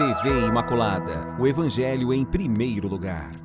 TV Imaculada, o Evangelho em primeiro lugar.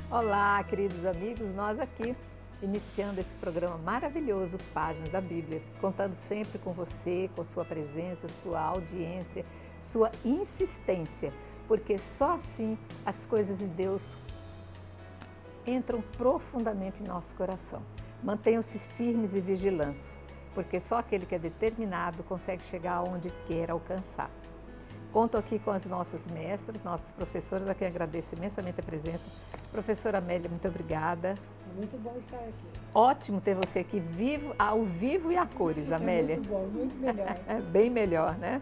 Olá, queridos amigos, nós aqui iniciando esse programa maravilhoso, Páginas da Bíblia, contando sempre com você, com sua presença, sua audiência, sua insistência, porque só assim as coisas de Deus entram profundamente em nosso coração. Mantenham-se firmes e vigilantes, porque só aquele que é determinado consegue chegar onde quer alcançar. Conto aqui com as nossas mestras, nossas professoras, a quem agradeço imensamente a presença. Professora Amélia, muito obrigada. Muito bom estar aqui. Ótimo ter você aqui ao vivo e a cores, Amélia. Muito bom, muito melhor. É bem melhor, né?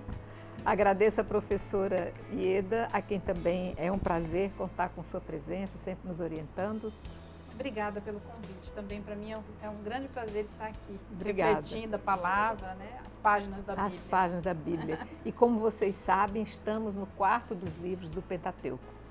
Agradeço a professora Ieda, a quem também é um prazer contar com sua presença, sempre nos orientando. Obrigada pelo convite. Também para mim é um grande prazer estar aqui, Obrigada. refletindo a palavra, né? As páginas da Bíblia. As páginas da Bíblia. E como vocês sabem, estamos no quarto dos livros do Pentateuco.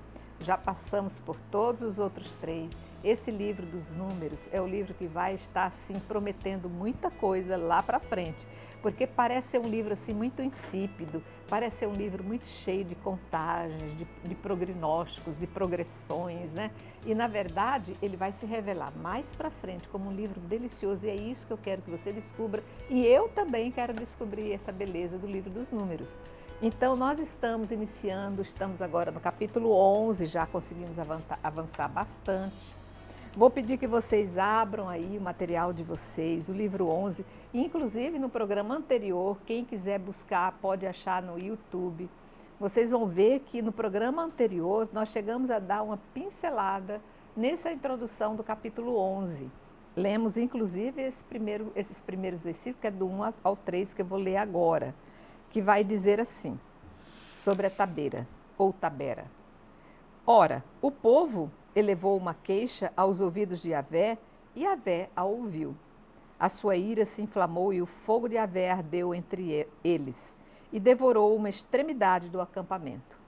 Já passamos por todos os outros 3. Esse livro dos Números é o livro que vai estar assim prometendo muita coisa lá para frente, porque parece ser um livro assim muito insípido, parece ser um livro muito cheio de contagens, de prognósticos, de progressões, né? E na verdade ele vai se revelar mais para frente como um livro delicioso, e é isso que eu quero que você descubra, e eu também quero descobrir essa beleza do livro dos Números. Então, nós estamos agora no capítulo 11, já conseguimos avançar bastante. Vou pedir que vocês abram aí o material de vocês, o livro 11, inclusive no programa anterior, quem quiser buscar pode achar no YouTube. Vocês vão ver que no programa anterior nós chegamos a dar uma pincelada nessa introdução do capítulo 11. Lemos inclusive esses primeiros versículos, que é do 1 ao 3, que eu vou ler agora, que vai dizer assim, sobre a Tabeira, ou Tabera. Ora, o povo elevou uma queixa aos ouvidos de Yahvé, e Yahvé a ouviu. A sua ira se inflamou e o fogo de Yahvé ardeu entre eles, e devorou uma extremidade do acampamento.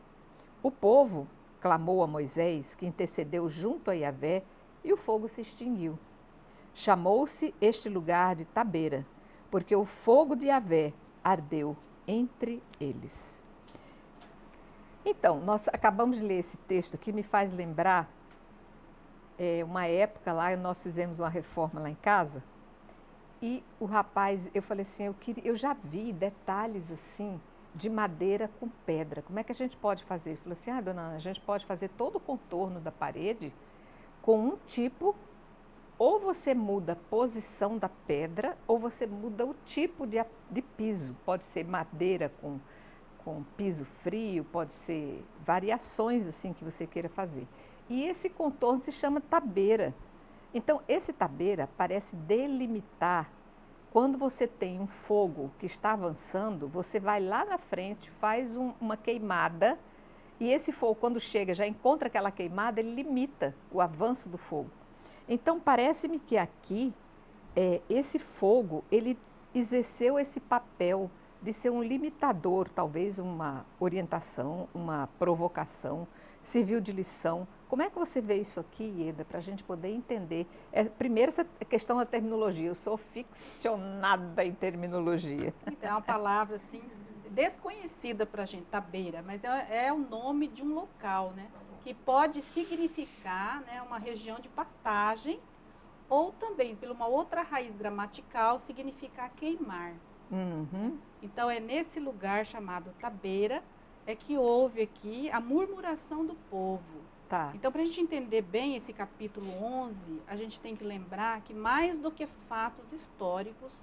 O povo clamou a Moisés, que intercedeu junto a Yahvé, e o fogo se extinguiu. Chamou-se este lugar de Tabeira, porque o fogo de Yahvé ardeu entre eles. Então, nós acabamos de ler esse texto que me faz lembrar uma época lá, nós fizemos uma reforma lá em casa, e o rapaz, eu falei assim, eu já vi detalhes assim, de madeira com pedra, como é que a gente pode fazer? Ele falou assim, dona Ana, a gente pode fazer todo o contorno da parede com um tipo, ou você muda a posição da pedra, ou você muda o tipo de piso. Pode ser madeira com piso frio, pode ser variações assim que você queira fazer. E esse contorno se chama tabeira. Então, esse tabeira parece delimitar. Quando você tem um fogo que está avançando, você vai lá na frente, faz uma queimada, e esse fogo, quando chega, já encontra aquela queimada, ele limita o avanço do fogo. Então, parece-me que aqui, esse fogo, ele exerceu esse papel de ser um limitador, talvez uma orientação, uma provocação, serviu de lição. Como é que você vê isso aqui, Ieda, para a gente poder entender? Primeiro, essa questão da terminologia. Eu sou ficcionada em terminologia. Então, é uma palavra assim, desconhecida para a gente, Tabeira, mas é o nome de um local, né? Que pode significar, né, uma região de pastagem, ou também, por uma outra raiz gramatical, significar queimar. Uhum. Então, é nesse lugar chamado Tabeira, é que houve aqui a murmuração do povo. Tá. Então, para a gente entender bem esse capítulo 11, a gente tem que lembrar que mais do que fatos históricos,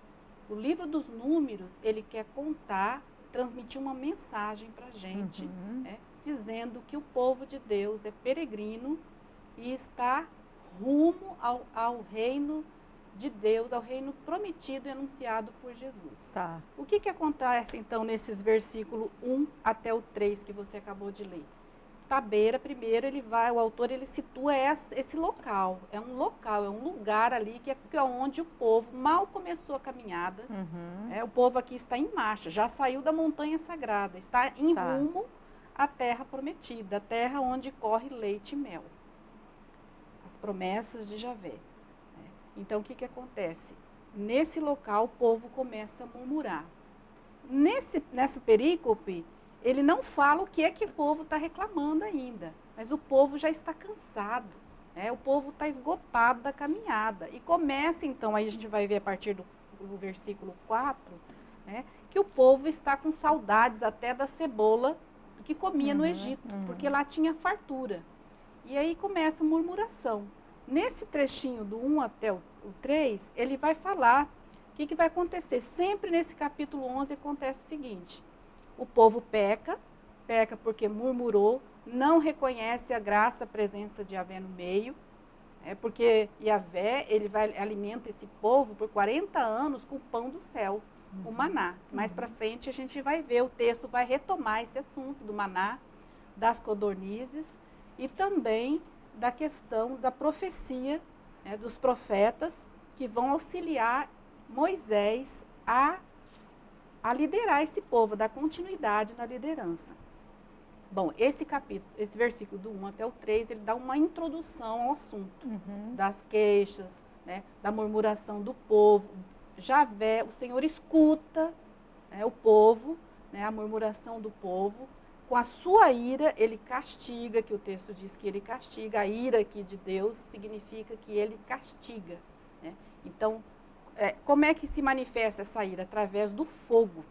o livro dos Números, ele quer contar, transmitir uma mensagem para a gente, né, dizendo que o povo de Deus é peregrino e está rumo ao reino de Deus, ao reino prometido e anunciado por Jesus. Tá. O que acontece, então, nesses versículos 1 até o 3 que você acabou de ler? Tabeira, primeiro, o autor ele situa esse local. É um local, é um lugar ali que é onde o povo mal começou a caminhada. O povo aqui está em marcha, já saiu da montanha sagrada, está em rumo à terra prometida, a terra onde corre leite e mel. As promessas de Javé. Então, o que acontece? Nesse local, o povo começa a murmurar. Nessa perícope, ele não fala o que é que o povo está reclamando ainda, mas o povo já está cansado, o povo está esgotado da caminhada. E começa, então, aí a gente vai ver a partir do versículo 4, que o povo está com saudades até da cebola que comia no Egito, porque lá tinha fartura. E aí começa a murmuração. Nesse trechinho do 1 até o 3, ele vai falar o que vai acontecer. Sempre nesse capítulo 11 acontece o seguinte: o povo peca porque murmurou, não reconhece a graça, a presença de Yahvé no meio, porque Yahvé, ele alimenta esse povo por 40 anos com o pão do céu, o maná. Mais para frente a gente vai ver, o texto vai retomar esse assunto do maná, das codornizes e também da questão da profecia, dos profetas que vão auxiliar Moisés a liderar esse povo, a dar continuidade na liderança. Bom, esse versículo do 1 até o 3, ele dá uma introdução ao assunto, das queixas, da murmuração do povo. Javé, o Senhor escuta o povo, a murmuração do povo. Com a sua ira, ele castiga, que o texto diz que ele castiga. A ira aqui de Deus significa que ele castiga. Então, como é que se manifesta essa ira? Através do fogo.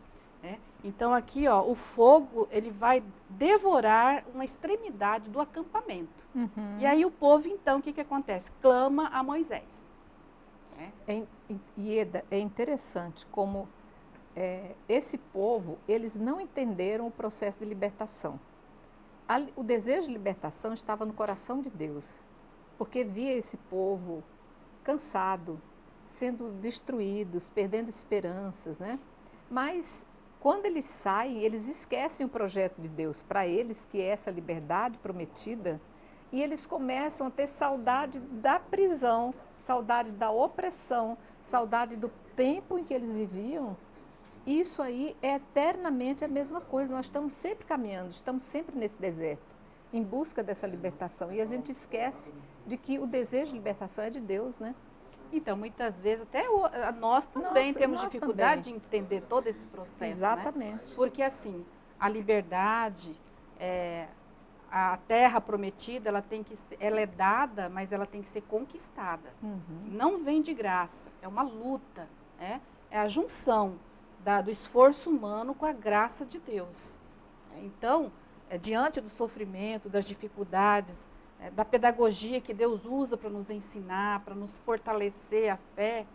Então, aqui, o fogo ele vai devorar uma extremidade do acampamento. E aí o povo, então, o que acontece? Clama a Moisés. Ieda, é interessante como esse povo, eles não entenderam o processo de libertação. O desejo de libertação estava no coração de Deus, porque via esse povo cansado, sendo destruídos, perdendo esperanças, Mas, quando eles saem, eles esquecem o projeto de Deus para eles, que é essa liberdade prometida, e eles começam a ter saudade da prisão, saudade da opressão, saudade do tempo em que eles viviam. Isso aí é eternamente a mesma coisa. Nós estamos sempre caminhando, estamos sempre nesse deserto, em busca dessa libertação. E a gente esquece de que o desejo de libertação é de Deus, Então, muitas vezes, até nós também temos dificuldade de entender todo esse processo. Exatamente. Porque, assim, a liberdade, a terra prometida, ela é dada, mas ela tem que ser conquistada. Não vem de graça, é uma luta, é a junção do esforço humano com a graça de Deus. Então, diante do sofrimento, das dificuldades, da pedagogia que Deus usa para nos ensinar, para nos fortalecer a fé,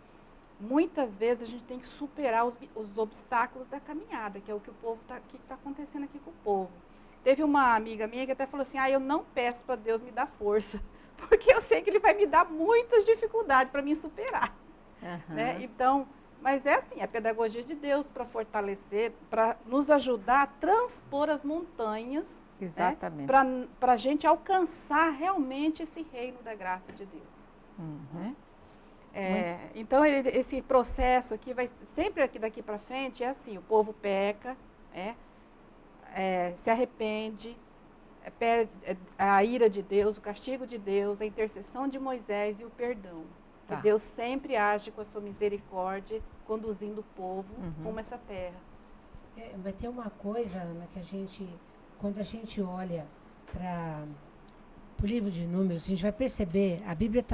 muitas vezes a gente tem que superar os obstáculos da caminhada, que é o que está acontecendo aqui com o povo. Teve uma amiga minha que até falou assim, eu não peço para Deus me dar força, porque eu sei que Ele vai me dar muitas dificuldades para me superar. Então, mas é assim, a pedagogia de Deus para fortalecer, para nos ajudar a transpor as montanhas, exatamente, para a gente alcançar realmente esse reino da graça de Deus. Então, esse processo aqui vai sempre aqui daqui para frente é assim: o povo peca, se arrepende, pede a ira de Deus, o castigo de Deus, a intercessão de Moisés e o perdão. Que Deus sempre age com a sua misericórdia, conduzindo o povo rumo a essa terra. Vai ter uma coisa, Ana, que quando a gente olha para o livro de Números, a gente vai perceber, a Bíblia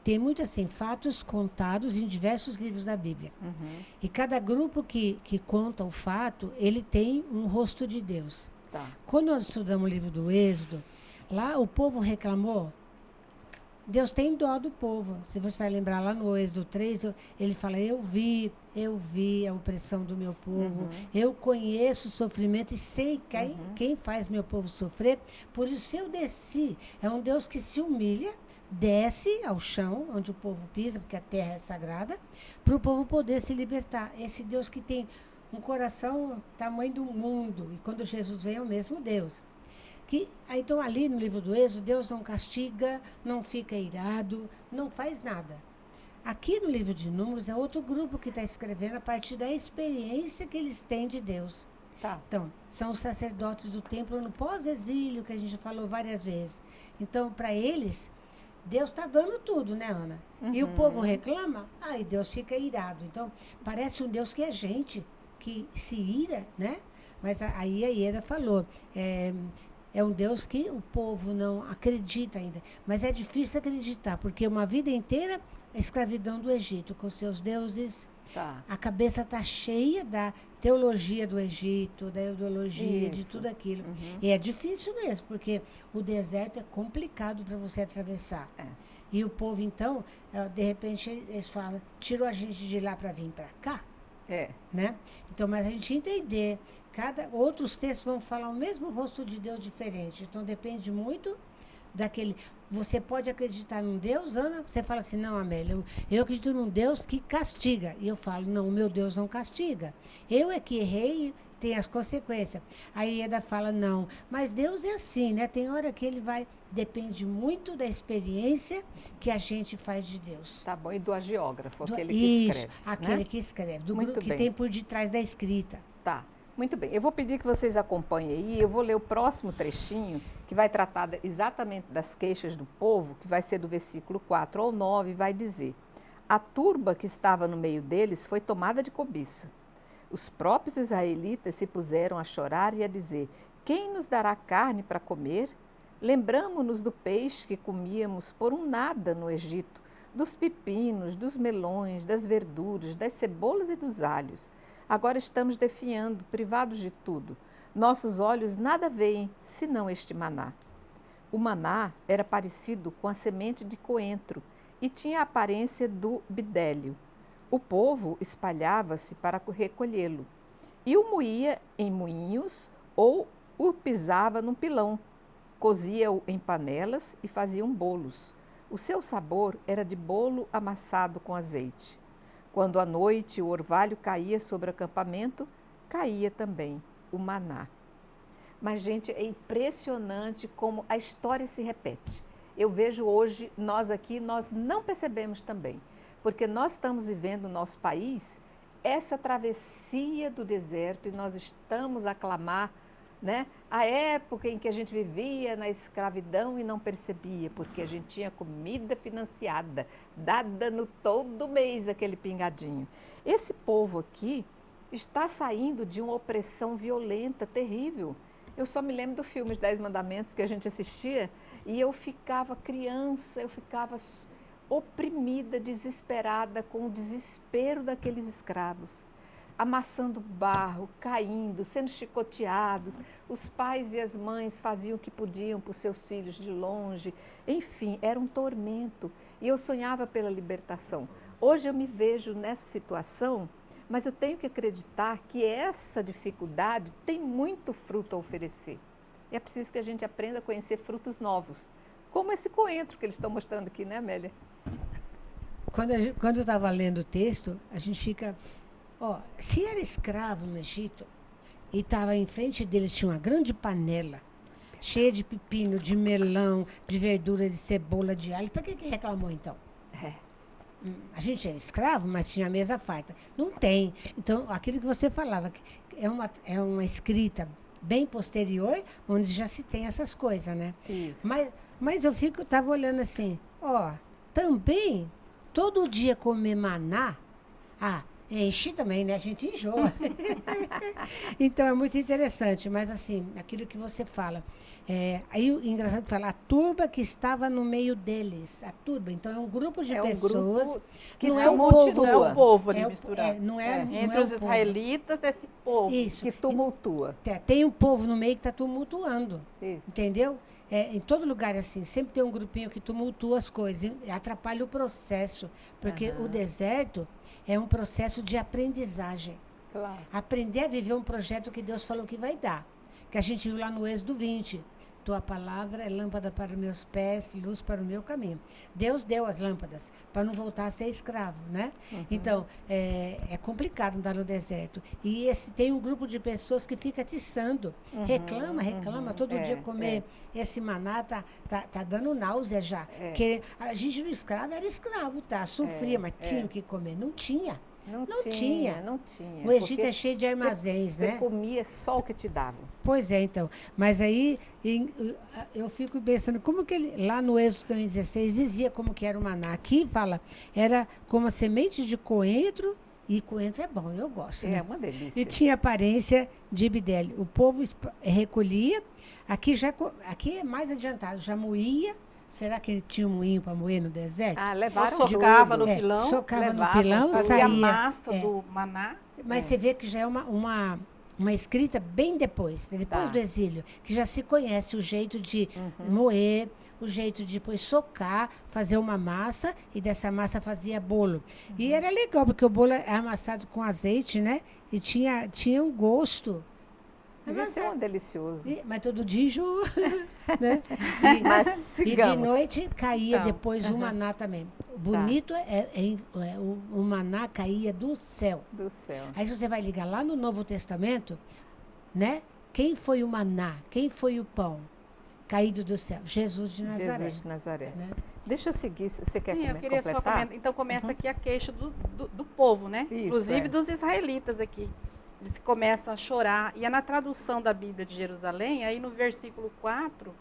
tem muito assim, fatos contados em diversos livros da Bíblia. E cada grupo que conta o fato, ele tem um rosto de Deus. Quando nós estudamos o livro do Êxodo, lá o povo reclamou. Deus tem dó do povo. Se você vai lembrar lá no Êxodo 3, ele fala, eu vi a opressão do meu povo, eu conheço o sofrimento e sei quem faz meu povo sofrer. Por isso eu desci. É um Deus que se humilha, desce ao chão, onde o povo pisa, porque a terra é sagrada, para o povo poder se libertar. Esse Deus que tem um coração tamanho do mundo. E quando Jesus vem, é o mesmo Deus. Então, ali no livro do Êxodo, Deus não castiga, não fica irado, não faz nada. Aqui no livro de Números, é outro grupo que está escrevendo a partir da experiência que eles têm de Deus. Tá. Então, são os sacerdotes do templo no pós-exílio, que a gente falou várias vezes. Então, para eles, Deus está dando tudo, né, Ana? E o povo reclama, aí Deus fica irado. Então, parece um Deus que é gente, que se ira, né? Mas aí a Ieda falou, é um Deus que o povo não acredita ainda. Mas é difícil acreditar, porque uma vida inteira a escravidão do Egito, com seus deuses. Tá. A cabeça está cheia da teologia do Egito, da ideologia, de Isso. tudo aquilo. E é difícil mesmo, porque o deserto é complicado para você atravessar. É. E o povo, então, de repente, eles falam, tirou a gente de lá para vir para cá, É. né? Então, mas a gente entender, outros textos vão falar o mesmo rosto de Deus diferente. Então, depende muito daquele... Você pode acreditar num Deus, Ana, você fala assim, não, Amélia, eu acredito num Deus que castiga. E eu falo, não, o meu Deus não castiga. Eu é que errei, tem as consequências. Aí Ieda fala, não, mas Deus é assim, né? Tem hora que ele vai... Depende muito da experiência que a gente faz de Deus. Tá bom. E do agiógrafo, aquele que Isso, escreve. aquele né? que escreve, do Muito grupo que bem. tem por detrás da escrita. Tá. Muito bem. Eu vou pedir que vocês acompanhem aí. Eu vou ler o próximo trechinho, que vai tratar exatamente das queixas do povo, que vai ser do versículo 4 ao 9, e vai dizer: a turba que estava no meio deles foi tomada de cobiça. Os próprios israelitas se puseram a chorar e a dizer: quem nos dará carne para comer? Lembramo-nos do peixe que comíamos por um nada no Egito, dos pepinos, dos melões, das verduras, das cebolas e dos alhos. Agora estamos definhando, privados de tudo. Nossos olhos nada veem, senão este maná. O maná era parecido com a semente de coentro e tinha a aparência do bidélio. O povo espalhava-se para recolhê-lo e o moía em moinhos ou o pisava num pilão. Cozia-o em panelas e faziam bolos. O seu sabor era de bolo amassado com azeite. Quando à noite o orvalho caía sobre o acampamento, caía também o maná. Mas, gente, é impressionante como a história se repete. Eu vejo hoje, nós aqui, nós não percebemos também, porque nós estamos vivendo no nosso país essa travessia do deserto e nós estamos a clamar, né? A época em que a gente vivia na escravidão e não percebia, porque a gente tinha comida financiada, dada no todo mês aquele pingadinho. Esse povo aqui está saindo de uma opressão violenta, terrível. Eu só me lembro do filme Os 10 Mandamentos que a gente assistia e eu ficava criança, eu ficava oprimida, desesperada com o desespero daqueles escravos. Amassando barro, caindo, sendo chicoteados. Os pais e as mães faziam o que podiam por seus filhos de longe. Enfim, era um tormento. E eu sonhava pela libertação. Hoje eu me vejo nessa situação, mas eu tenho que acreditar que essa dificuldade tem muito fruto a oferecer. E é preciso que a gente aprenda a conhecer frutos novos, como esse coentro que eles estão mostrando aqui, né, Amélia? Quando eu estava lendo o texto, a gente fica... se era escravo no Egito e estava em frente deles, tinha uma grande panela cheia de pepino, de melão, de verdura, de cebola, de alho, para que reclamou então? A gente era escravo, mas tinha a mesa farta. Não tem. Então, aquilo que você falava, que é uma escrita bem posterior, onde já se tem essas coisas, né? Isso. Mas eu estava olhando assim, também, todo dia comer maná, enche também, né? A gente enjoa. Então, é muito interessante. Mas, assim, aquilo que você fala. Aí, o engraçado que fala, a turba que estava no meio deles. A turba. Então, é um grupo de pessoas. Grupo que não não é o multidão. povo. Não é o povo ali É o- misturado. não é Entre o os povo. israelitas, esse povo. Isso. Que tumultua. Tem um povo no meio que está tumultuando. Isso. Entendeu? Em todo lugar é assim, sempre tem um grupinho que tumultua as coisas, e atrapalha o processo, porque o deserto é um processo de aprendizagem. Claro. Aprender a viver um projeto que Deus falou que vai dar, que a gente viu lá no Êxodo 20, tua palavra é lâmpada para os meus pés, luz para o meu caminho. Deus deu as lâmpadas para não voltar a ser escravo, né? Então, é complicado andar no deserto. E tem um grupo de pessoas que fica atiçando. Reclama, todo dia comer esse maná, tá dando náusea já. Que a gente no escravo era escravo, tá? Sofria, mas tinha o que comer. Não tinha. Não tinha. O Egito é cheio de armazéns, né? Você comia só o que te davam. Pois é, então. Mas aí eu fico pensando, como que ele, lá no Êxodo também 16, dizia como que era o maná. Aqui fala, era como a semente de coentro, e coentro é bom, eu gosto. É né? uma delícia. E tinha aparência de bidélio. O povo recolhia, aqui é mais adiantado, já moía. Será que ele tinha um moinho para moer no deserto? Levaram socava tudo. no pilão, socava no pilão, fazia saía. a massa do maná. Mas você vê que já é uma escrita bem depois do exílio, que já se conhece o jeito de moer, o jeito de depois socar, fazer uma massa, e dessa massa fazia bolo. E era legal, porque o bolo é amassado com azeite, né? E tinha um gosto. Devia ser delicioso. Mas todo dia enjoa, né? E de noite caía depois o maná também. Bonito o maná caía do céu. Do céu. Aí você vai ligar lá no Novo Testamento, né? Quem foi o maná? Quem foi o pão caído do céu? Jesus de Nazaré. Jesus de Nazaré. Né? Deixa eu seguir, se você quer Sim, eu queria completar? só comentar. Então começa aqui a queixa do povo, né? Isso, Inclusive dos israelitas aqui. Eles começam a chorar. E é na tradução da Bíblia de Jerusalém, aí no versículo 4,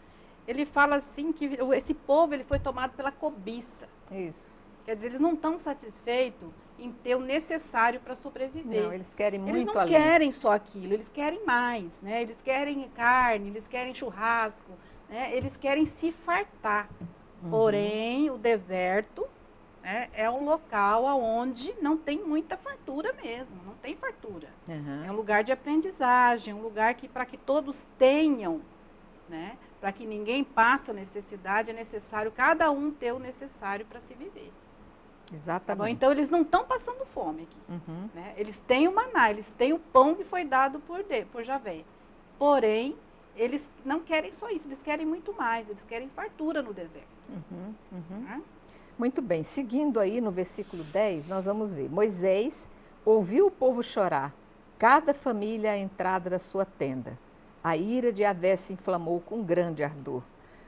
ele fala assim que esse povo ele foi tomado pela cobiça. Isso. Quer dizer, eles não estão satisfeitos em ter o necessário para sobreviver. Não, eles querem muito além. Eles não querem só aquilo, eles querem mais, né? Eles querem carne, eles querem churrasco, né? Eles querem se fartar. Porém, o deserto, né, é um local onde não tem muita fartura mesmo, não tem fartura. É um lugar de aprendizagem, um lugar que para que todos tenham, né? Para que ninguém passe necessidade, é necessário cada um ter o necessário para se viver. Exatamente. Tá bom? Então, eles não estão passando fome aqui. Né? Eles têm o maná, eles têm o pão que foi dado por Javé. Porém, eles não querem só isso, eles querem muito mais, eles querem fartura no deserto. Tá? Muito bem, seguindo aí no versículo 10, nós vamos ver. Moisés ouviu o povo chorar, cada família à entrada da sua tenda. A ira de Yahvé se inflamou com grande ardor.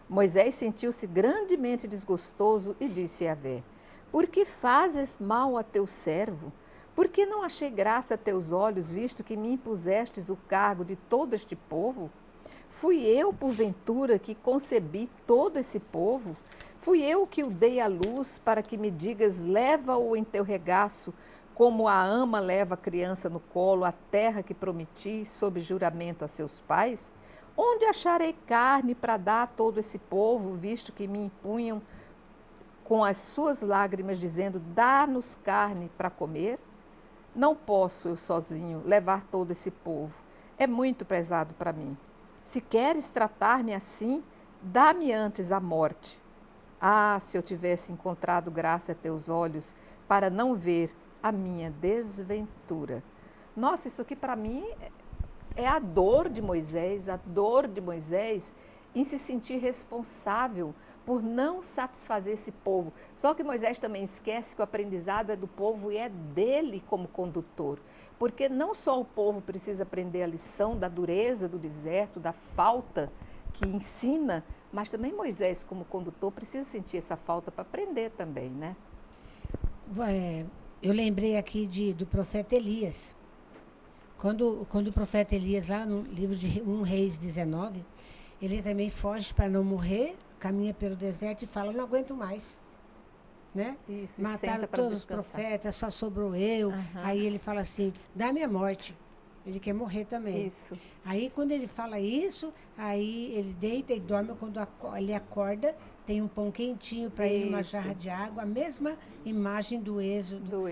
Moisés sentiu-se grandemente desgostoso e disse a Yahvé: por que fazes mal a teu servo? Por que não achei graça a teus olhos, visto que me impusestes o cargo de todo este povo? Fui eu, porventura, que concebi todo esse povo? Fui eu que o dei à luz para que me digas, leva-o em teu regaço, como a ama leva a criança no colo, a terra que prometi, sob juramento a seus pais? Onde acharei carne para dar a todo esse povo, visto que me impunham com as suas lágrimas, dizendo, dá-nos carne para comer? Não posso eu sozinho levar todo esse povo. É muito pesado para mim. Se queres tratar-me assim, dá-me antes a morte. Ah, se eu tivesse encontrado graça a teus olhos para não ver a minha desventura. Nossa, isso aqui para mim é a dor de Moisés em se sentir responsável por não satisfazer esse povo. Só que Moisés também esquece que o aprendizado é do povo e é dele como condutor. Porque não só o povo precisa aprender a lição da dureza do deserto, da falta que ensina, mas também Moisés, como condutor, precisa sentir essa falta para aprender também, né? Eu lembrei aqui do profeta Elias. Quando o profeta Elias, lá no livro de 1 Reis 19, ele também foge para não morrer, caminha pelo deserto e fala, não aguento mais. Né? Isso, mataram todos os profetas, só sobrou eu. Aí ele fala assim, dá-me a morte. Ele quer morrer também. Isso. Aí quando ele fala isso, aí ele deita e dorme. Quando ele acorda, tem um pão quentinho para ele, uma jarra de água. A mesma imagem do Êxodo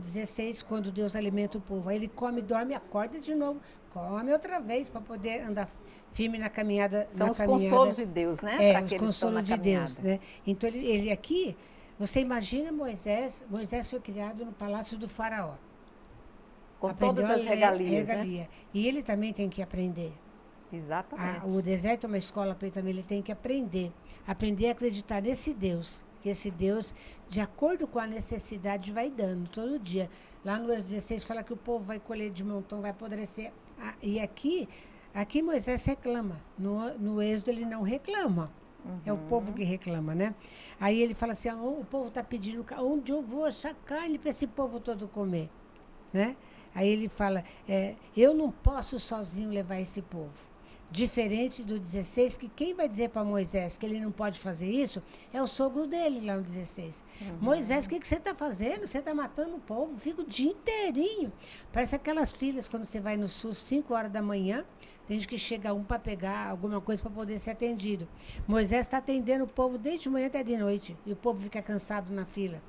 16, quando Deus alimenta o povo. Aí ele come, dorme, acorda de novo, come outra vez para poder andar firme na caminhada. São os consolos de Deus, né? Os consolos de Deus. Né? Então ele aqui, você imagina Moisés foi criado no palácio do faraó. Com todas as regalias, né? E ele também tem que aprender. Exatamente. O deserto é uma escola para ele também, ele tem que aprender a acreditar nesse Deus, que esse Deus, de acordo com a necessidade, vai dando todo dia. Lá no Êxodo 16 fala que o povo vai colher de montão, vai apodrecer. E aqui Moisés reclama, no Êxodo ele não reclama. É o povo que reclama, né? Aí ele fala assim, o povo está pedindo, onde eu vou achar carne para esse povo todo comer? Né? Aí ele fala, eu não posso sozinho levar esse povo. Diferente do 16, que quem vai dizer para Moisés que ele não pode fazer isso é o sogro dele, lá no 16. Moisés, o que você está fazendo? Você está matando o povo, fica o dia inteirinho. Parece aquelas filas quando você vai no SUS, 5 horas da manhã, tem gente que chega para pegar alguma coisa para poder ser atendido. Moisés está atendendo o povo desde de manhã até de noite, e o povo fica cansado na fila.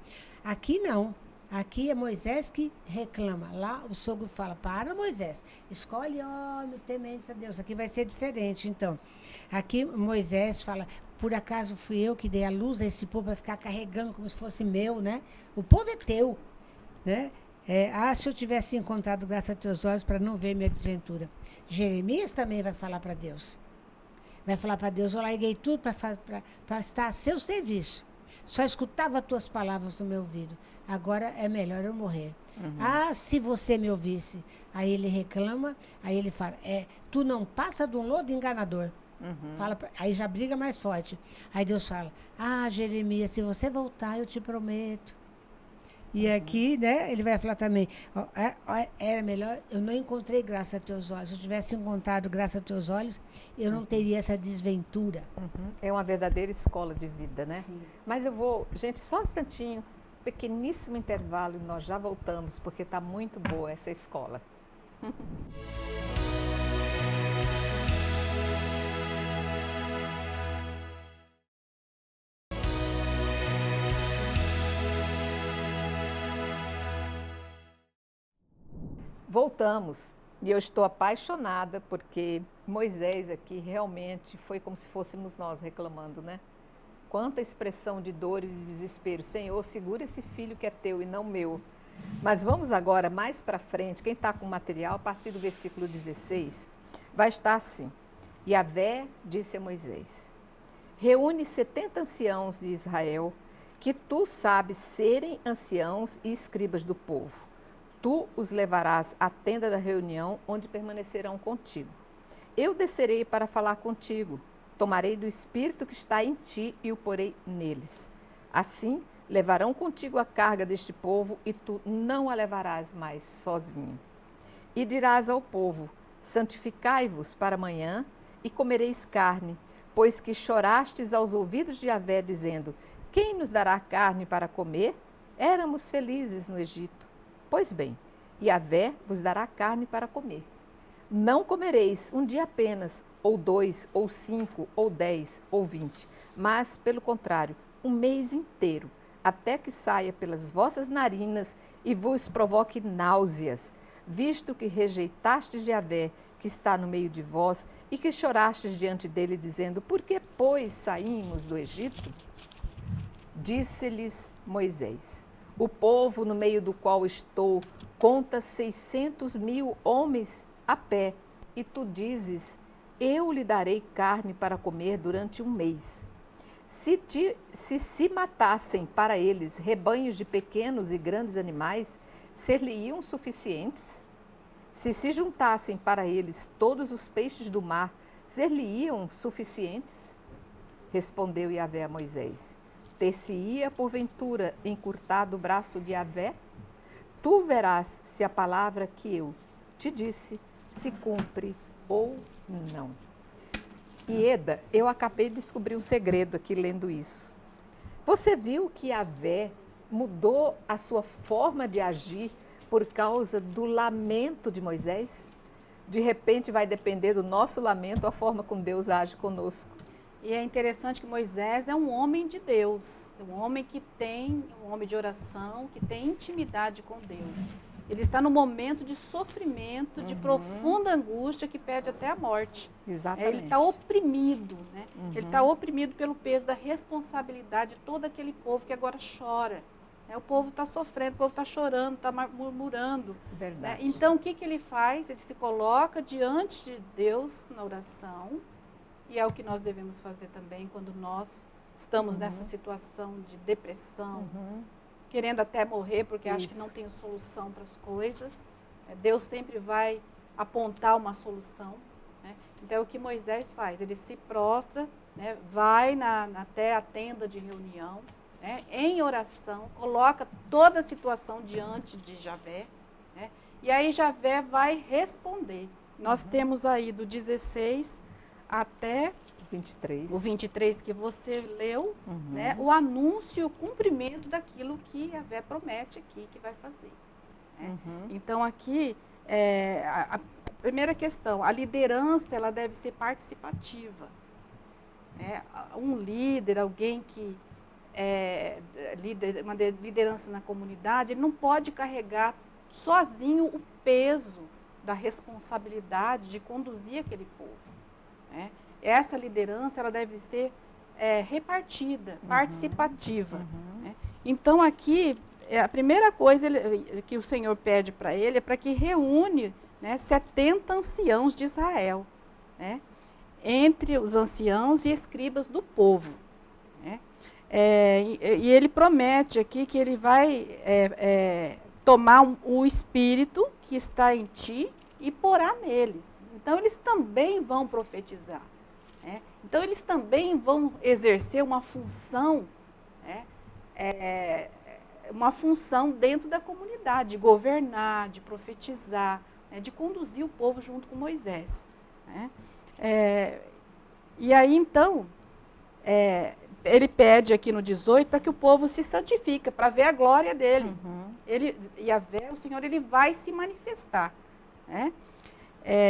Aqui não. Aqui é Moisés que reclama. Lá o sogro fala, para Moisés, escolhe homens tementes a Deus. Aqui vai ser diferente, então. Aqui Moisés fala, por acaso fui eu que dei a luz a esse povo para ficar carregando como se fosse meu, né? O povo é teu, né? Se eu tivesse encontrado graça a teus olhos para não ver minha desventura. Jeremias também vai falar para Deus. Vai falar para Deus, eu larguei tudo para estar a seu serviço. Só escutava tuas palavras no meu ouvido. Agora é melhor eu morrer. Se você me ouvisse. Aí ele reclama, aí ele fala, tu não passa de um lodo enganador. Aí já briga mais forte. Aí Deus fala, Jeremias, se você voltar, eu te prometo. E aqui, né, ele vai falar também, era melhor, eu não encontrei graça a teus olhos. Se eu tivesse encontrado graça a teus olhos, eu não teria essa desventura. É uma verdadeira escola de vida, né? Sim. Mas eu vou, gente, só um instantinho, pequeníssimo intervalo e nós já voltamos, porque está muito boa essa escola. Voltamos e eu estou apaixonada porque Moisés aqui realmente foi como se fôssemos nós reclamando, né? Quanta expressão de dor e de desespero. Senhor, segura esse filho que é teu e não meu. Mas vamos agora mais para frente, quem está com o material, a partir do versículo 16, vai estar assim. Yahvé disse a Moisés, reúne 70 anciãos de Israel, que tu sabes serem anciãos e escribas do povo. Tu os levarás à tenda da reunião, onde permanecerão contigo. Eu descerei para falar contigo, tomarei do espírito que está em ti e o porei neles. Assim, levarão contigo a carga deste povo e tu não a levarás mais sozinho. E dirás ao povo, santificai-vos para amanhã e comereis carne, pois que chorastes aos ouvidos de Yahvé, dizendo, quem nos dará carne para comer? Éramos felizes no Egito. Pois bem, Yahvé vos dará carne para comer. Não comereis um dia apenas, ou 2, ou 5, ou 10, ou 20, mas, pelo contrário, um mês inteiro, até que saia pelas vossas narinas e vos provoque náuseas, visto que rejeitastes Yahvé, que está no meio de vós, e que chorastes diante dele, dizendo, por que, pois, saímos do Egito? Disse-lhes Moisés, o povo no meio do qual estou conta 600.000 homens a pé, e tu dizes, eu lhe darei carne para comer durante um mês. Se matassem para eles rebanhos de pequenos e grandes animais, ser-lhe-iam suficientes? Se juntassem para eles todos os peixes do mar, ser-lhe-iam suficientes? Respondeu Yahvé a Moisés, ter-se-ia porventura encurtado o braço de Yahvé? Tu verás se a palavra que eu te disse se cumpre ou não. Ieda, eu acabei de descobrir um segredo aqui lendo isso. Você viu que Yahvé mudou a sua forma de agir por causa do lamento de Moisés? De repente vai depender do nosso lamento a forma como Deus age conosco. E é interessante que Moisés é um homem de Deus, é um homem um homem de oração, que tem intimidade com Deus. Ele está no momento de sofrimento, de profunda angústia, que pede até a morte. Exatamente. Ele está oprimido, né? Ele está oprimido pelo peso da responsabilidade de todo aquele povo que agora chora. né? O povo está sofrendo, o povo está chorando, está murmurando. Verdade. Né? Então, o que ele faz? Ele se coloca diante de Deus na oração, e é o que nós devemos fazer também quando nós estamos nessa situação de depressão, querendo até morrer, porque acha que não tem solução para as coisas. Deus sempre vai apontar uma solução. Né? Então, é o que Moisés faz, ele se prostra, né? Vai até a tenda de reunião, né? Em oração, coloca toda a situação diante de Javé, né? E aí Javé vai responder. Nós temos aí do 16 até 23. o 23 que você leu, né? O anúncio e o cumprimento daquilo que Javé promete aqui que vai fazer. Né? Então, aqui, a primeira questão, a liderança ela deve ser participativa. Né? Um líder, alguém que uma liderança na comunidade, ele não pode carregar sozinho o peso da responsabilidade de conduzir aquele povo. Né? Essa liderança ela deve ser repartida, participativa. Né? Então, aqui, a primeira coisa que o Senhor pede para ele é para que reúne, né, 70 anciãos de Israel, né, entre os anciãos e escribas do povo. Né? E ele promete aqui que ele vai tomar o Espírito que está em ti e porá neles. Então, eles também vão profetizar. Né? Então, eles também vão exercer uma função, né, uma função dentro da comunidade, de governar, de profetizar, né, de conduzir o povo junto com Moisés. Né? E aí, então, ele pede aqui no 18 para que o povo se santifique, para ver a glória dele. Yahvé, o Senhor, ele vai se manifestar. Né?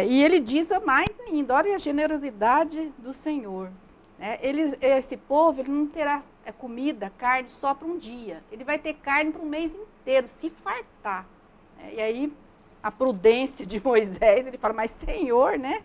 E ele diz mais ainda, olha a generosidade do Senhor. Né? Esse povo ele não terá comida, carne só para um dia. Ele vai ter carne para um mês inteiro, se fartar. E aí, a prudência de Moisés, ele fala, mas Senhor, né?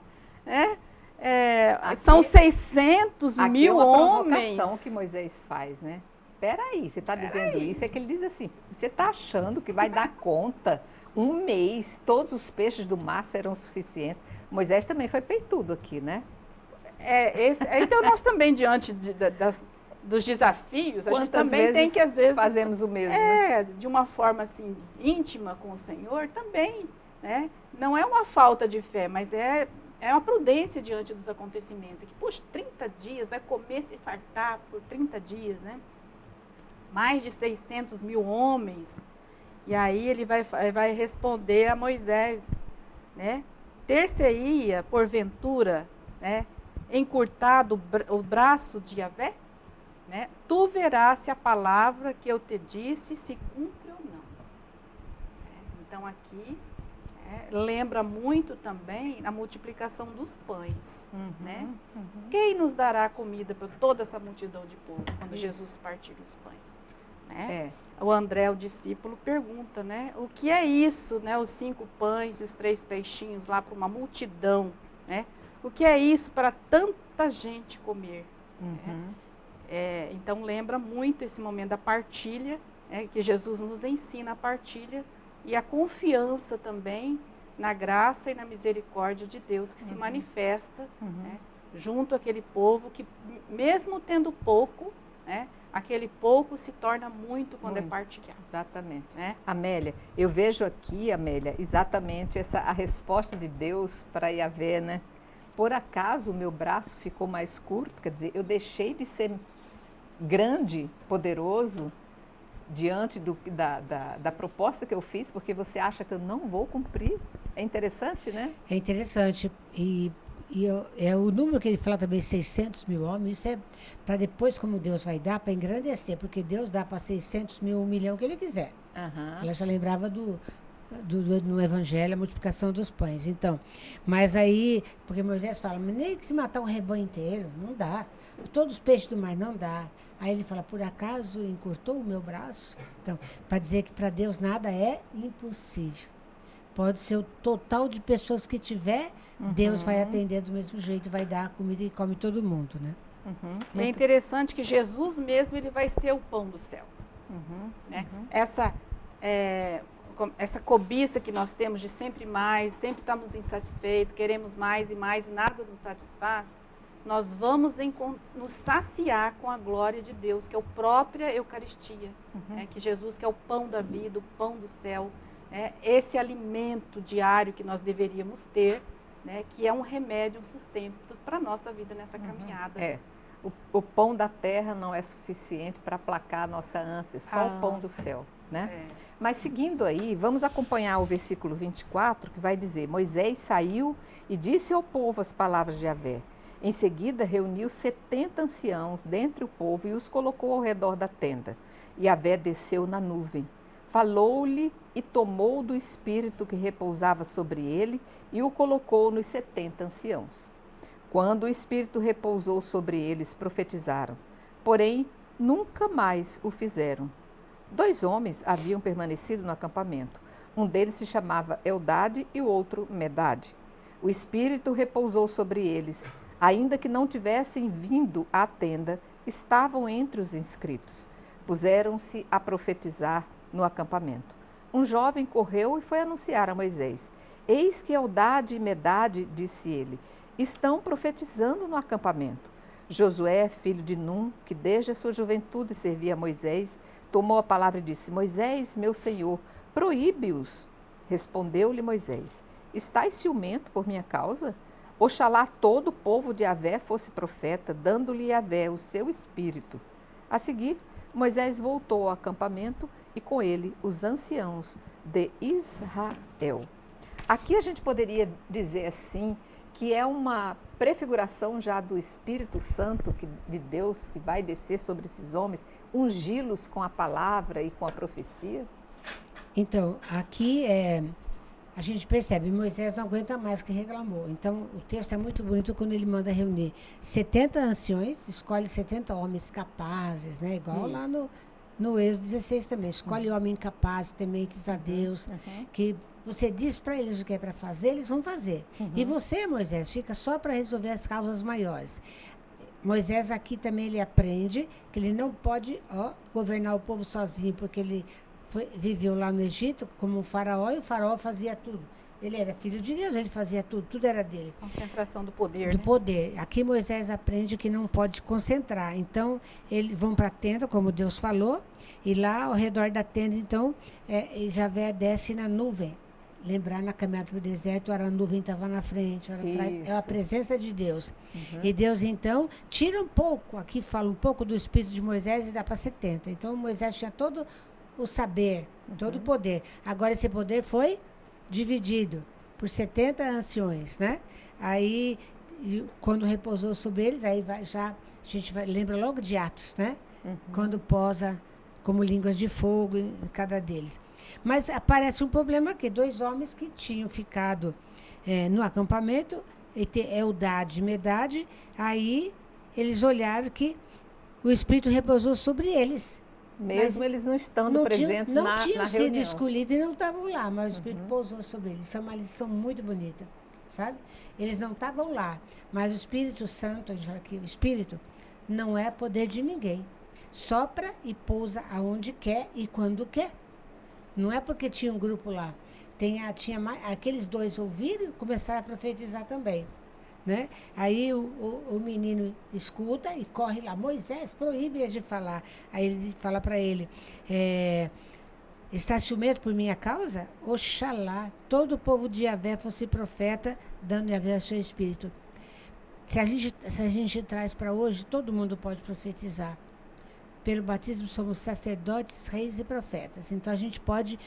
São 600 mil homens. Aqui é uma provocação que Moisés faz, né? Peraí, você está dizendo isso, é que ele diz assim, você está achando que vai dar conta, um mês, todos os peixes do mar serão suficientes. Moisés também foi peitudo aqui, né? Então, nós também, diante dos desafios, a gente também tem que, às vezes... fazemos o mesmo, né? De uma forma, assim, íntima com o Senhor, também, né? Não é uma falta de fé, mas é uma prudência diante dos acontecimentos. Que, poxa, 30 dias, vai comer, se fartar por 30 dias, né? Mais de 600 mil homens. E aí ele vai responder a Moisés, né? Ter-se-ia, porventura, né, encurtado o braço de Yahvé? Né? Tu verás se a palavra que eu te disse se cumpre ou não. Então, aqui, lembra muito também a multiplicação dos pães. Né? Quem nos dará comida para toda essa multidão de povo quando Jesus partir os pães? Né? O André, o discípulo, pergunta, né? O que é isso, né? Os 5 pães e os 3 peixinhos lá para uma multidão, né? O que é isso para tanta gente comer? Né? Então, lembra muito esse momento da partilha, né? Que Jesus nos ensina a partilha e a confiança também na graça e na misericórdia de Deus que se manifesta, né? Junto àquele povo que, mesmo tendo pouco, né? Aquele pouco se torna muito quando é partilhado. Exatamente. Né? Amélia, eu vejo aqui, Amélia, exatamente a resposta de Deus para Yahvé, né? Por acaso o meu braço ficou mais curto? Quer dizer, eu deixei de ser grande, poderoso, diante da proposta que eu fiz, porque você acha que eu não vou cumprir? É interessante, né? É interessante. E o número que ele fala também, 600 mil homens, isso é para depois, como Deus vai dar, para engrandecer, porque Deus dá para 600 mil, 1 milhão que ele quiser. Ela já lembrava no Evangelho, a multiplicação dos pães. Então, mas aí, porque Moisés fala, mas nem que se matar um rebanho inteiro, não dá. Todos os peixes do mar, não dá. Aí ele fala, por acaso encurtou o meu braço? Então, para dizer que para Deus nada é impossível. Pode ser o total de pessoas que tiver, Deus vai atender do mesmo jeito, vai dar a comida e come todo mundo, né? É interessante que Jesus mesmo, ele vai ser o pão do céu. Né? Essa cobiça que nós temos de sempre mais, sempre estamos insatisfeitos, queremos mais e nada nos satisfaz, nós vamos nos saciar com a glória de Deus, que é a própria Eucaristia, né? Que Jesus, que é o pão da vida, o pão do céu, né? Esse alimento diário que nós deveríamos ter, né? Que é um remédio, um sustento para a nossa vida nessa caminhada. O pão da terra não é suficiente para aplacar a nossa ânsia, só o pão do céu, né? Mas seguindo aí, vamos acompanhar o versículo 24, que vai dizer: Moisés saiu e disse ao povo as palavras de Yahvé. Em seguida, reuniu 70 anciãos dentre o povo e os colocou ao redor da tenda. Yahvé desceu na nuvem, falou-lhe e tomou do espírito que repousava sobre ele e o colocou nos 70 anciãos. Quando o espírito repousou sobre eles, profetizaram, porém nunca mais o fizeram. 2 homens haviam permanecido no acampamento. Um deles se chamava Eldade e o outro Medade. O espírito repousou sobre eles. Ainda que não tivessem vindo à tenda, estavam entre os inscritos. Puseram-se a profetizar no acampamento. Um jovem correu e foi anunciar a Moisés. Eis que Eldade e Medade, disse ele, estão profetizando no acampamento. Josué, filho de Num, que desde a sua juventude servia a Moisés, tomou a palavra e disse: Moisés, meu senhor, proíbe-os. Respondeu-lhe Moisés: Estás ciumento por minha causa? Oxalá todo o povo de Yahvé fosse profeta, dando-lhe Yahvé o seu espírito. A seguir, Moisés voltou ao acampamento e com ele os anciãos de Israel. Aqui a gente poderia dizer assim, que é uma prefiguração já do Espírito Santo de Deus que vai descer sobre esses homens, ungí-los com a palavra e com a profecia? Então, aqui a gente percebe, Moisés não aguenta mais que reclamou. Então, o texto é muito bonito quando ele manda reunir 70 anciões, escolhe 70 homens capazes, né? Igual lá no Êxodo 16 também. Escolhe homens capazes, tementes a Deus, que você diz para eles o que é para fazer, eles vão fazer. E você, Moisés, fica só para resolver as causas maiores. Moisés aqui também ele aprende que ele não pode governar o povo sozinho, porque ele viveu lá no Egito como um faraó e o faraó fazia tudo. Ele era filho de Deus, ele fazia tudo, tudo era dele. Concentração do poder, do poder. Aqui Moisés aprende que não pode concentrar. Então, eles vão para a tenda, como Deus falou, e lá ao redor da tenda, então, Yahvé desce na nuvem. Lembrar, na caminhada para o deserto, a nuvem estava na frente, atrás, é a presença de Deus. E Deus, então, tira um pouco, aqui fala um pouco do espírito de Moisés e dá para 70. Então, Moisés tinha todo o saber, todo o poder. Agora, esse poder foi dividido por 70 anciões, né? Aí, quando repousou sobre eles, aí a gente lembra logo de Atos, né? Quando posa como línguas de fogo em cada deles. Mas aparece um problema aqui, 2 homens que tinham ficado no acampamento, Eldade e Medade, aí eles olharam que o Espírito repousou sobre eles. Mesmo eles não estando presentes na reunião. Não tinham sido escolhidos e não estavam lá, mas o Espírito pousou sobre eles. Isso é uma lição muito bonita, sabe? Eles não estavam lá, mas o Espírito Santo, a gente fala aqui, o Espírito não é poder de ninguém. Sopra e pousa aonde quer e quando quer. Não é porque tinha um grupo lá. Aqueles 2 ouviram e começaram a profetizar também. Né? Aí o menino escuta e corre lá. Moisés, proíbe-as de falar. Aí ele fala para ele, está ciumento por minha causa? Oxalá todo o povo de Yahvé fosse profeta, dando Yahvé o seu espírito. Se a gente traz para hoje, todo mundo pode profetizar. Pelo batismo somos sacerdotes, reis e profetas. Então a gente pode,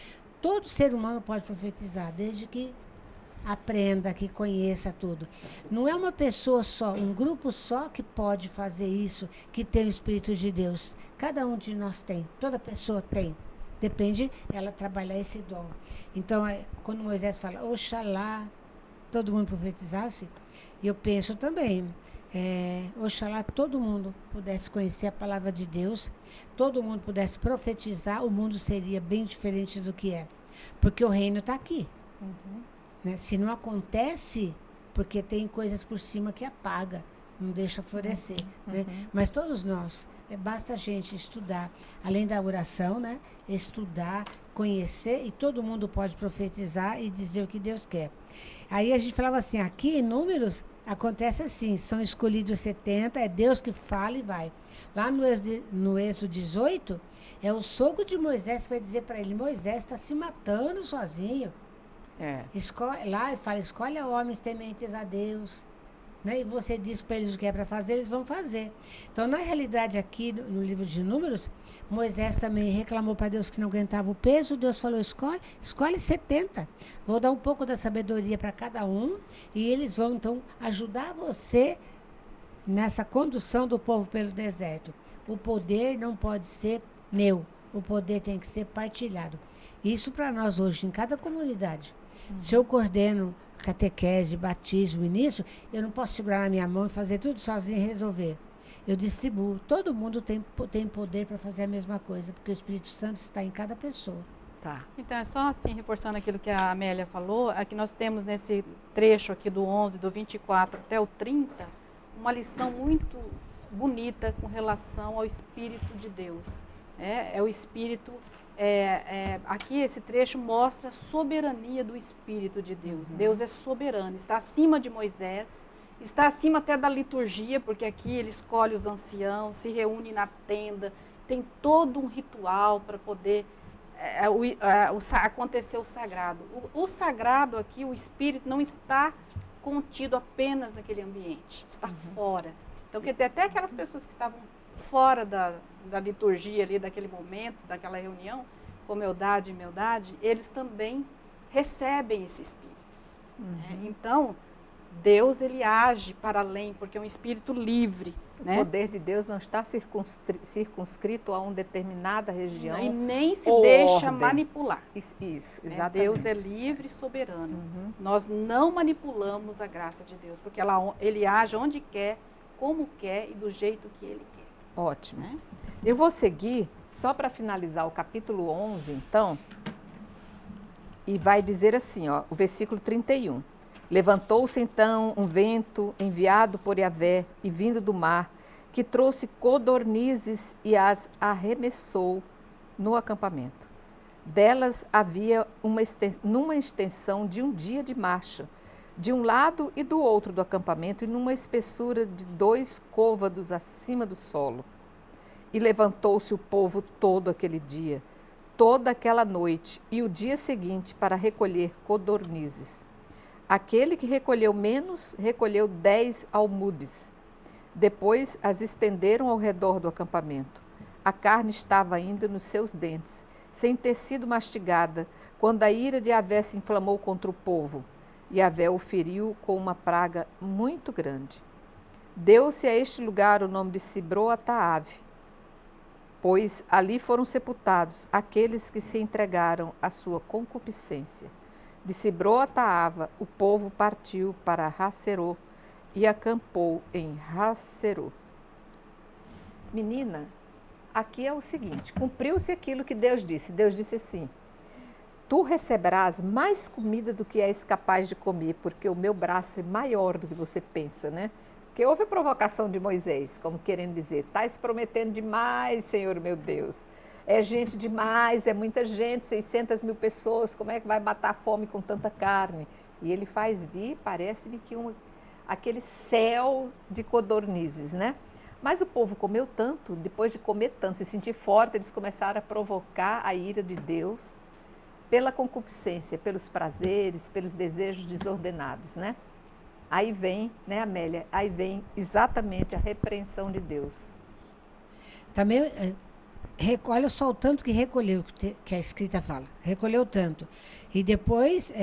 todo ser humano pode profetizar, desde que aprenda, que conheça tudo. Não é uma pessoa só, um grupo só que pode fazer isso, que tem o Espírito de Deus. Cada um de nós tem, toda pessoa tem. Depende ela trabalhar esse dom. Então, quando Moisés fala, oxalá, todo mundo profetizasse, eu penso também, oxalá todo mundo pudesse conhecer a palavra de Deus, todo mundo pudesse profetizar, o mundo seria bem diferente do que é. Porque o reino está aqui. Né? Se não acontece, porque tem coisas por cima que apaga. não deixa florescer, né? Mas todos nós, basta a gente estudar, além da oração, né? Estudar, conhecer, e todo mundo pode profetizar e dizer o que Deus quer. Aí a gente falava assim, aqui em Números, acontece assim, são escolhidos 70, é Deus que fala e vai. Lá no Êxodo 18, é o sogro de Moisés que vai dizer para ele, Moisés está se matando sozinho. Lá ele fala, escolhe homens tementes a Deus. Né? E você diz para eles o que é para fazer, eles vão fazer. Então, na realidade, aqui no livro de Números, Moisés também reclamou para Deus que não aguentava o peso. Deus falou, escolhe 70. Vou dar um pouco da sabedoria para cada um. E eles vão, então, ajudar você nessa condução do povo pelo deserto. O poder não pode ser meu. O poder tem que ser partilhado. Isso para nós hoje, em cada comunidade. Se eu coordeno catequese, batismo, início, eu não posso segurar na minha mão e fazer tudo sozinho e resolver. Eu distribuo. Todo mundo tem poder para fazer a mesma coisa, porque o Espírito Santo está em cada pessoa. Tá. Então, é só assim, reforçando aquilo que a Amélia falou, aqui nós temos nesse trecho aqui do 11, do 24 até o 30, uma lição muito bonita com relação ao Espírito de Deus. É o Espírito... aqui esse trecho mostra a soberania do Espírito de Deus. Deus é soberano, está acima de Moisés, está acima até da liturgia, porque aqui ele escolhe os anciãos, se reúne na tenda, tem todo um ritual para poder acontecer o sagrado. O sagrado aqui, o Espírito, não está contido apenas naquele ambiente, está fora. Então, quer dizer, até aquelas pessoas que estavam fora da liturgia ali, daquele momento, daquela reunião, humildade, eles também recebem esse Espírito. Então, Deus, ele age para além, porque é um Espírito livre. O poder de Deus não está circunscrito a uma determinada região. E nem se deixa ordem. Manipular. Isso, exatamente. Deus é livre e soberano. Nós não manipulamos a graça de Deus, porque ele age onde quer, como quer e do jeito que ele quer. Ótimo. Eu vou seguir, só para finalizar o capítulo 11, então, e vai dizer assim, o versículo 31. Levantou-se então um vento enviado por Yahvé e vindo do mar, que trouxe codornizes e as arremessou no acampamento. Delas havia numa extensão de um dia de marcha, de um lado e do outro do acampamento, e numa espessura de 2 côvados acima do solo. E levantou-se o povo todo aquele dia, toda aquela noite e o dia seguinte para recolher codornizes. Aquele que recolheu menos, recolheu 10 almudes. Depois as estenderam ao redor do acampamento. A carne estava ainda nos seus dentes, sem ter sido mastigada, quando a ira de Yahvé se inflamou contra o povo. Yahvé o feriu com uma praga muito grande. Deu-se a este lugar o nome de Cibroataave, pois ali foram sepultados aqueles que se entregaram à sua concupiscência. De Cibroataava, o povo partiu para Haserô e acampou em Haserô. Menina, aqui é o seguinte, cumpriu-se aquilo que Deus disse. Deus disse assim, tu receberás mais comida do que és capaz de comer, porque o meu braço é maior do que você pensa, né? Porque houve a provocação de Moisés, como querendo dizer, estás prometendo demais, Senhor meu Deus. É gente demais, é muita gente, 600 mil pessoas, como é que vai matar a fome com tanta carne? E ele faz vir, parece-me que aquele céu de codornizes, né? Mas o povo comeu tanto, depois de comer tanto, se sentir forte, eles começaram a provocar a ira de Deus pela concupiscência, pelos prazeres, pelos desejos desordenados, né? Aí vem, né, Amélia? Aí vem exatamente a repreensão de Deus. Também, olha só o tanto que recolheu, que a escrita fala. Recolheu tanto. E depois,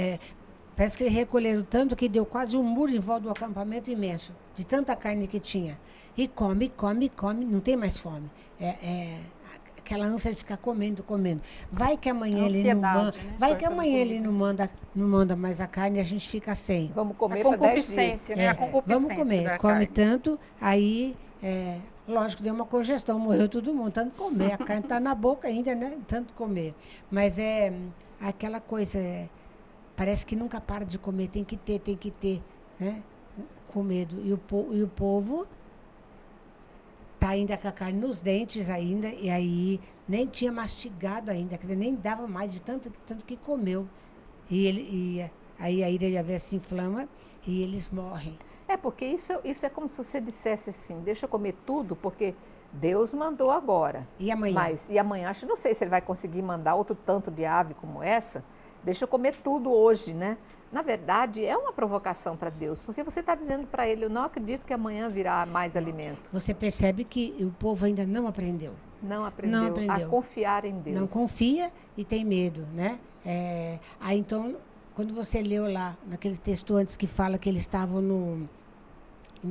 parece que ele recolheu tanto que deu quase um muro em volta do acampamento imenso, de tanta carne que tinha. E come, não tem mais fome. Aquela ânsia de ficar comendo. Vai que amanhã ele não manda, né? vai que amanhã ele não manda mais a carne e a gente fica sem. Vamos comer A para 10 dias. concupiscência, né? A concupiscência Vamos comer, da come carne. tanto, aí, lógico, deu uma congestão, morreu todo mundo, tanto comer, a carne está na boca ainda, né? Tanto comer. Mas é aquela coisa, parece que nunca para de comer, tem que ter, né? com medo. E o povo tá ainda com a carne nos dentes ainda, e aí nem tinha mastigado ainda, quer dizer, nem dava mais de tanto que comeu. Aí a ira de Yahvé se inflama e eles morrem. Porque isso é como se você dissesse assim, deixa eu comer tudo, porque Deus mandou agora. E amanhã? Mas, e amanhã, acho, não sei se ele vai conseguir mandar outro tanto de ave como essa, deixa eu comer tudo hoje, né? Na verdade, é uma provocação para Deus, porque você está dizendo para ele, eu não acredito que amanhã virá mais alimento. Você percebe que o povo ainda não aprendeu. Não aprendeu a confiar em Deus. Não confia e tem medo, né? Aí então, quando você leu lá, naquele texto antes que fala que eles estavam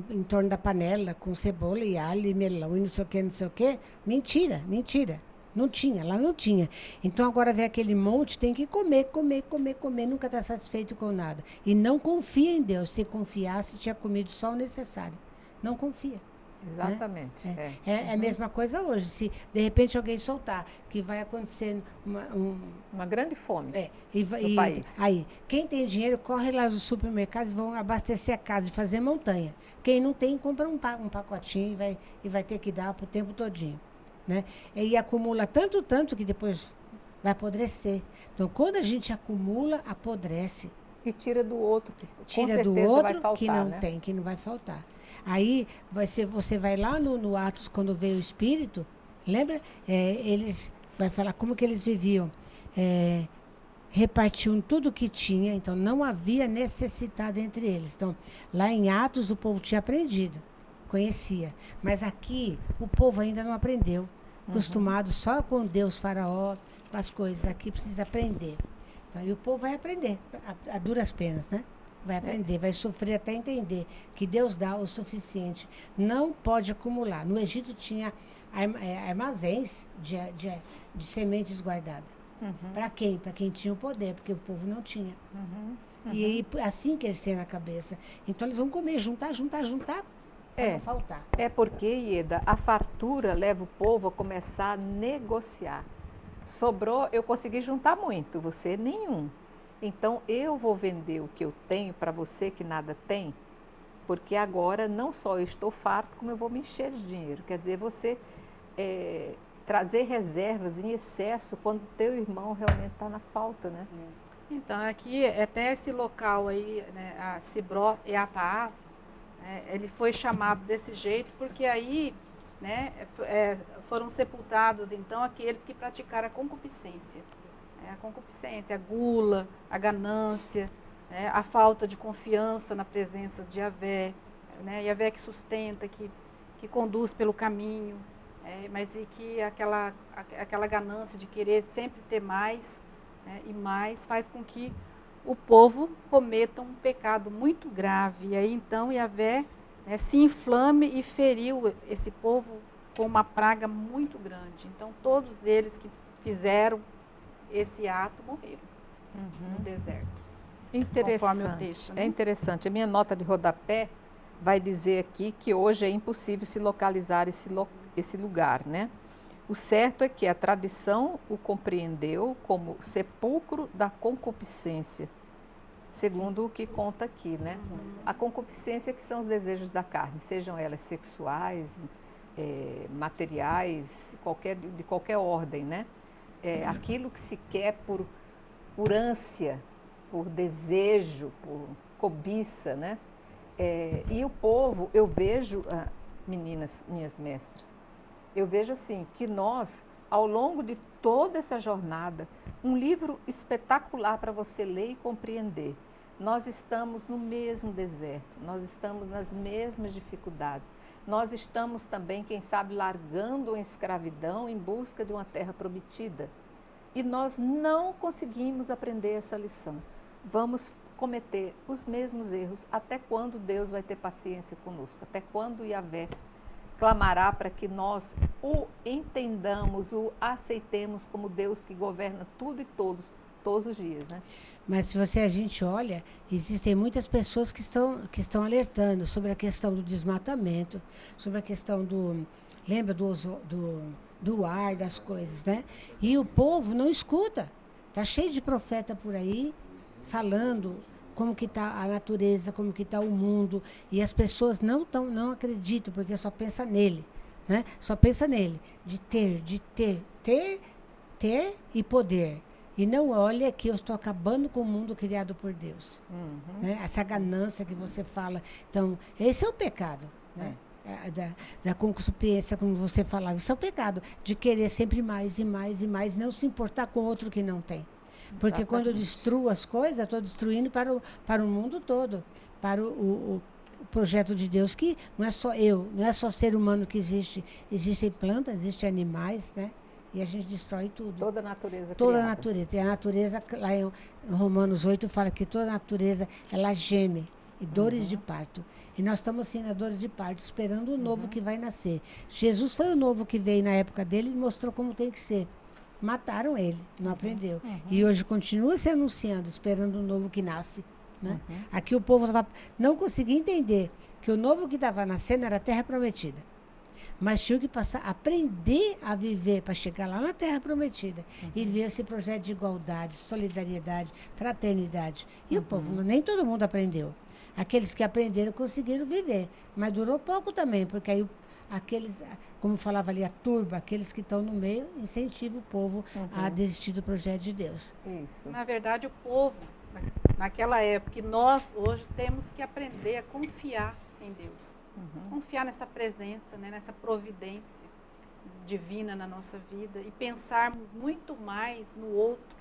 em torno da panela, com cebola e alho e melão e não sei o que, mentira. Não tinha, lá não tinha. Então agora vem aquele monte, tem que comer, nunca está satisfeito com nada. E não confia em Deus. Se confiasse, tinha comido só o necessário. Não confia. Exatamente. Né? É a mesma coisa hoje. Se de repente alguém soltar que vai acontecer uma grande fome no país. Aí, quem tem dinheiro, corre lá nos supermercados e vão abastecer a casa, de fazer montanha. Quem não tem, compra um pacotinho e vai ter que dar para o tempo todinho. Né? E acumula tanto que depois vai apodrecer. Então, quando a gente acumula, apodrece. E tira do outro, que tira com certeza do outro vai faltar, que não né? tem, que não vai faltar. Aí você vai lá no Atos, quando veio o Espírito, lembra? Eles vai falar como que eles viviam. Repartiam tudo que tinha, então não havia necessidade entre eles. Então, lá em Atos, o povo tinha aprendido, conhecia. Mas aqui, o povo ainda não aprendeu. Acostumado só com Deus, Faraó, com as coisas. Aqui precisa aprender. Então, e o povo vai aprender, a duras penas, né? Vai aprender, vai sofrer até entender que Deus dá o suficiente. Não pode acumular. No Egito tinha armazéns de sementes guardadas. Para quem? Para quem tinha o poder, porque o povo não tinha. E aí, assim que eles têm na cabeça. Então, eles vão comer, juntar, para não faltar. Porque, Ieda, a fartura leva o povo a começar a negociar. Sobrou, eu consegui juntar muito, você nenhum. Então, eu vou vender o que eu tenho para você que nada tem, porque agora não só eu estou farto, como eu vou me encher de dinheiro. Quer dizer, você trazer reservas em excesso quando o teu irmão realmente está na falta, né? Então, aqui, até esse local aí, né, a Cibró e Ataaf, ele foi chamado desse jeito porque aí, né, foram sepultados, então, aqueles que praticaram a concupiscência. A concupiscência, a gula, a ganância, a falta de confiança na presença de Yahvé, né, Yahvé que sustenta, que conduz pelo caminho, mas e que aquela ganância de querer sempre ter mais, né, e mais faz com que o povo cometa um pecado muito grave. E aí, então, Yahvé, né, se inflame e feriu esse povo com uma praga muito grande. Então, todos eles que esse ato morreram no deserto. Interessante. Conforme o texto, né? É interessante. A minha nota de rodapé vai dizer aqui que hoje é impossível se localizar esse lugar, né? O certo é que a tradição o compreendeu como sepulcro da concupiscência, segundo o que conta aqui, né? A concupiscência que são os desejos da carne, sejam elas sexuais, materiais, de qualquer ordem, né? Aquilo que se quer por ânsia, por desejo, por cobiça, né? E o povo, eu vejo, meninas, minhas mestras, eu vejo assim, que nós, ao longo de toda essa jornada, um livro espetacular para você ler e compreender. Nós estamos no mesmo deserto, nós estamos nas mesmas dificuldades. Nós estamos também, quem sabe, largando a escravidão em busca de uma terra prometida. E nós não conseguimos aprender essa lição. Vamos cometer os mesmos erros. Até quando Deus vai ter paciência conosco? Até quando Yahvé clamará para que nós o entendamos, o aceitemos como Deus que governa tudo e todos os dias, né? Mas se a gente olha, existem muitas pessoas que estão alertando sobre a questão do desmatamento, sobre a questão lembra do ar, das coisas, né? E o povo não escuta. Está cheio de profeta por aí falando como que está a natureza, como que está o mundo. E as pessoas não acreditam, porque só pensa nele. Né? Só pensa nele, de ter e poder. E não olha que eu estou acabando com o mundo criado por Deus. Né? Essa ganância que você fala. Então, esse é o pecado. Né? Da concupiscência, como você falava. Isso é o pecado, de querer sempre mais e mais e mais, não se importar com outro que não tem. Porque Exatamente. quando eu destruo as coisas, estou destruindo para o mundo todo, para o projeto de Deus, que não é só eu, não é só ser humano que existe. Existem plantas, existem animais, né? E a gente destrói tudo. Toda a natureza Toda a criada. natureza. E a natureza, lá em Romanos 8, fala que toda a natureza, ela geme. E dores de parto. E nós estamos assim, nas dores de parto, esperando o novo que vai nascer. Jesus foi o novo que veio na época dele e mostrou como tem que ser. Mataram ele, não aprendeu. E hoje continua se anunciando, esperando o novo que nasce. Né? Aqui o povo não conseguia entender que o novo que estava nascendo era a terra prometida. Mas tinha que aprender a viver para chegar lá na terra prometida e ver esse projeto de igualdade, solidariedade, fraternidade. E o povo, nem todo mundo aprendeu. Aqueles que aprenderam conseguiram viver, mas durou pouco também, porque aí aqueles, como falava ali, a turba, aqueles que estão no meio, incentivam o povo a desistir do projeto de Deus. Isso. Na verdade, o povo, naquela época, e nós hoje temos que aprender a confiar em Deus. Confiar nessa presença, né, nessa providência divina na nossa vida e pensarmos muito mais no outro,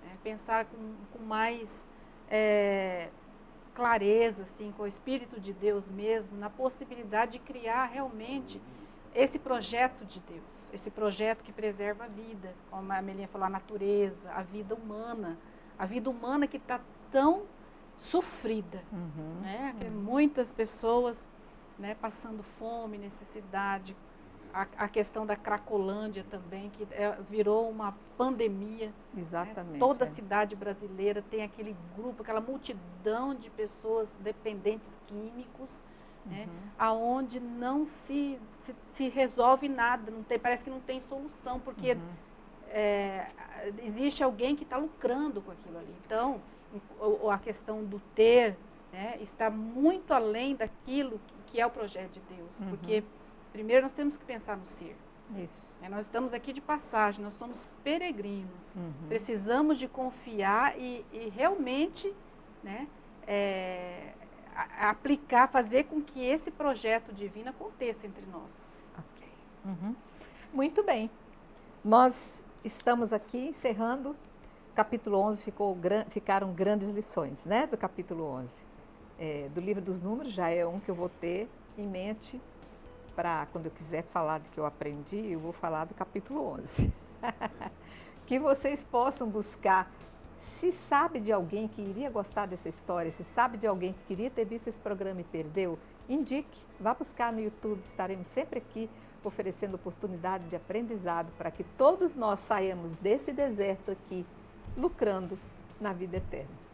né, pensar com mais clareza, assim, com o Espírito de Deus mesmo, na possibilidade de criar realmente esse projeto de Deus, esse projeto que preserva a vida, como a Melinha falou, a natureza, a vida humana que está tão sofrida, né? Muitas pessoas, né, passando fome, necessidade, a questão da Cracolândia também, que virou uma pandemia. Exatamente. Né? Toda a cidade brasileira tem aquele grupo, aquela multidão de pessoas dependentes químicos, né, aonde não se resolve nada, parece que não tem solução, porque existe alguém que está lucrando com aquilo ali. Então, a questão do ter, né, está muito além daquilo que é o projeto de Deus. Porque, primeiro, nós temos que pensar no ser. Isso. Nós estamos aqui de passagem, nós somos peregrinos. Precisamos de confiar e realmente, né, aplicar, fazer com que esse projeto divino aconteça entre nós. Ok. Muito bem. Nós estamos aqui encerrando. Capítulo 11 ficaram grandes lições, né, do capítulo 11. Do livro dos números já é um que eu vou ter em mente para quando eu quiser falar do que eu aprendi, eu vou falar do capítulo 11. Que vocês possam buscar, se sabe de alguém que iria gostar dessa história, se sabe de alguém que queria ter visto esse programa e perdeu, indique, vá buscar no YouTube, estaremos sempre aqui oferecendo oportunidade de aprendizado para que todos nós saímos desse deserto aqui lucrando na vida eterna.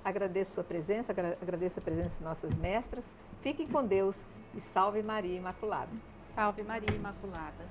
Agradeço a sua presença, agradeço a presença de nossas mestras. Fiquem com Deus e salve Maria Imaculada. Salve Maria Imaculada.